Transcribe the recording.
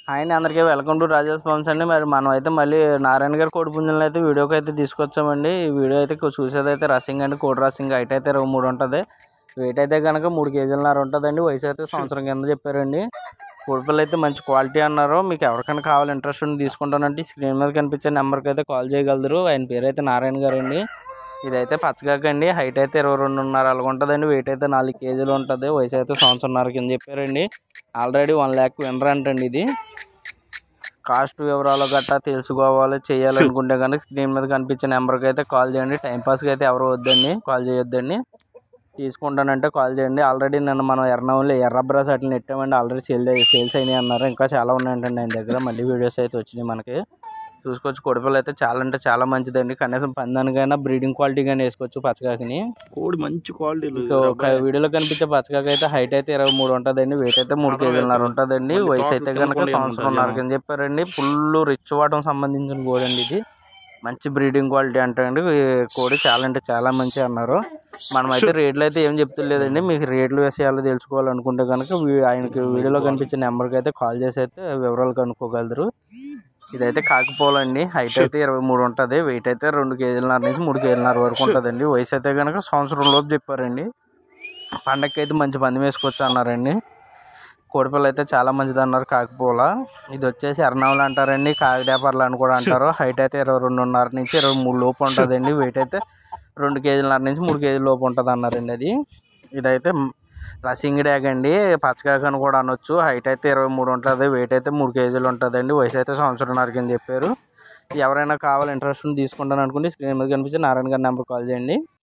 Hi అండి, అందరికీ welcome to Rajesh forms అండి. మరి మనం అయితే మళ్ళీ నారాయణ గారి కోడి పుంజులను అయితే వీడియోకి అయితే తీసుకొచ్చామండి. ఈ వీడియో అయితే చూసేదైతే రసింగ్ అండి, కోడి రసింగ్. హైట్ అయితే 23 ఉంటుంది. వెయిట్ అయితే కనుక 3 కేజీలన్నర ఉంటుందండి. వయసు అయితే సంవత్సరం కింద చెప్పారండి. కోడిపిల్లలు అయితే మంచి క్వాలిటీ అన్నారు. మీకు ఎవరికైనా కావాలి ఇంట్రెస్ట్ ఉండి తీసుకుంటానంటే స్క్రీన్ మీద కనిపించే నెంబర్కి అయితే కాల్ చేయగలరు. ఆయన పేరు అయితే నారాయణ గారు అండి. ఇదైతే పచ్చగాకండి. హైట్ అయితే 22.5 అలాగ ఉంటుందండి. వెయిట్ అయితే 4 కేజీలు ఉంటుంది. వయసు అయితే సంవత్సరంన్నర కింద చెప్పారండి. ఆల్రెడీ 1 lakh విన్నర్ అంటండి. ఇది కాస్ట్ వివరాలు గట్టా తెలుసుకోవాలి చేయాలనుకుంటే కనుక స్క్రీన్ మీద కనిపించే నెంబర్కి అయితే కాల్ చేయండి. టైంపాస్కి అయితే ఎవరు వద్దండి, కాల్ చేయొద్దండి. తీసుకుంటానంటే కాల్ చేయండి. ఆల్రెడీ నిన్న మనం ఎర్రబ్రాస్ అట్లా నెట్టామండి. ఆల్రెడీ సేల్స్ అయినాయి అన్నారు. ఇంకా చాలా ఉన్నాయంటండి ఆయన దగ్గర. మళ్ళీ వీడియోస్ అయితే వచ్చినాయి మనకి. చూసుకోవచ్చు. కోడిపిల్ల అయితే చాలా అంటే చాలా మంచిదండి. కనీసం పందానికైనా బ్రీడింగ్ క్వాలిటీ కానీ వేసుకోవచ్చు. పచ్చకాకిని కోడి మంచి క్వాలిటీ. వీడియోలో కనిపించే పచ్చకాకి అయితే హైట్ అయితే 23 ఉంటుందండి. వెయిట్ అయితే 3 కేజీలన్నర ఉంటుందండి. వయసు అయితే కనుక సంవత్సరంన్నర కింద చెప్పారండి. ఫుల్ రిచ్ వాటం సంబంధించిన కోడి అండి. ఇది మంచి బ్రీడింగ్ క్వాలిటీ అంటండి. కోడి చాలా అంటే చాలా మంచి అన్నారు. మనమైతే రేట్లు అయితే ఏం చెప్తలేదండి. మీకు రేట్లు విషయాలు తెలుసుకోవాలనుకుంటే కనుక ఆయనకి వీడియోలో కనిపించే నెంబర్కి అయితే కాల్ చేసి అయితే వివరాలు కనుక్కోగలరు. ఇదైతే కాకపోలండి. హైట్ అయితే 23 ఉంటుంది. వెయిట్ అయితే 2 కేజీలన్నర నుంచి 3 కేజీలన్నర వరకు ఉంటుందండి. వయసు అయితే కనుక సంవత్సరం లోపు చెప్పారండి. పండగకి అయితే మంచి పందెం వేసుకోవచ్చు అన్నారండి. కోడిపిల్ల అయితే చాలా మంచిది అన్నారు. కాకపోల ఇది వచ్చేసి ఎర్రనవలు అంటారండి, కాకిడేపర్లు అని కూడా అంటారు. హైట్ అయితే 22.5 నుంచి 23 లోపు ఉంటుందండి. వెయిట్ అయితే 2 కేజీలన్నర నుంచి 3 కేజీల లోపు ఉంటుంది అన్నారండి. ఇదైతే రసింగ్ డ్యాగ్ అండి, పచ్చకాకి అని కూడా అనొచ్చు. హైట్ అయితే 23 ఉంటుంది. వెయిట్ అయితే 3 కేజీలు ఉంటుందండి. వయసు అయితే సంవత్సరంన్నర కింద చెప్పారు. ఎవరైనా కావాలి ఇంట్రెస్ట్ తీసుకుంటాను అనుకుంటే స్క్రీన్ మీద కనిపించి నారాయణ గారి నెంబర్ కాల్ చేయండి.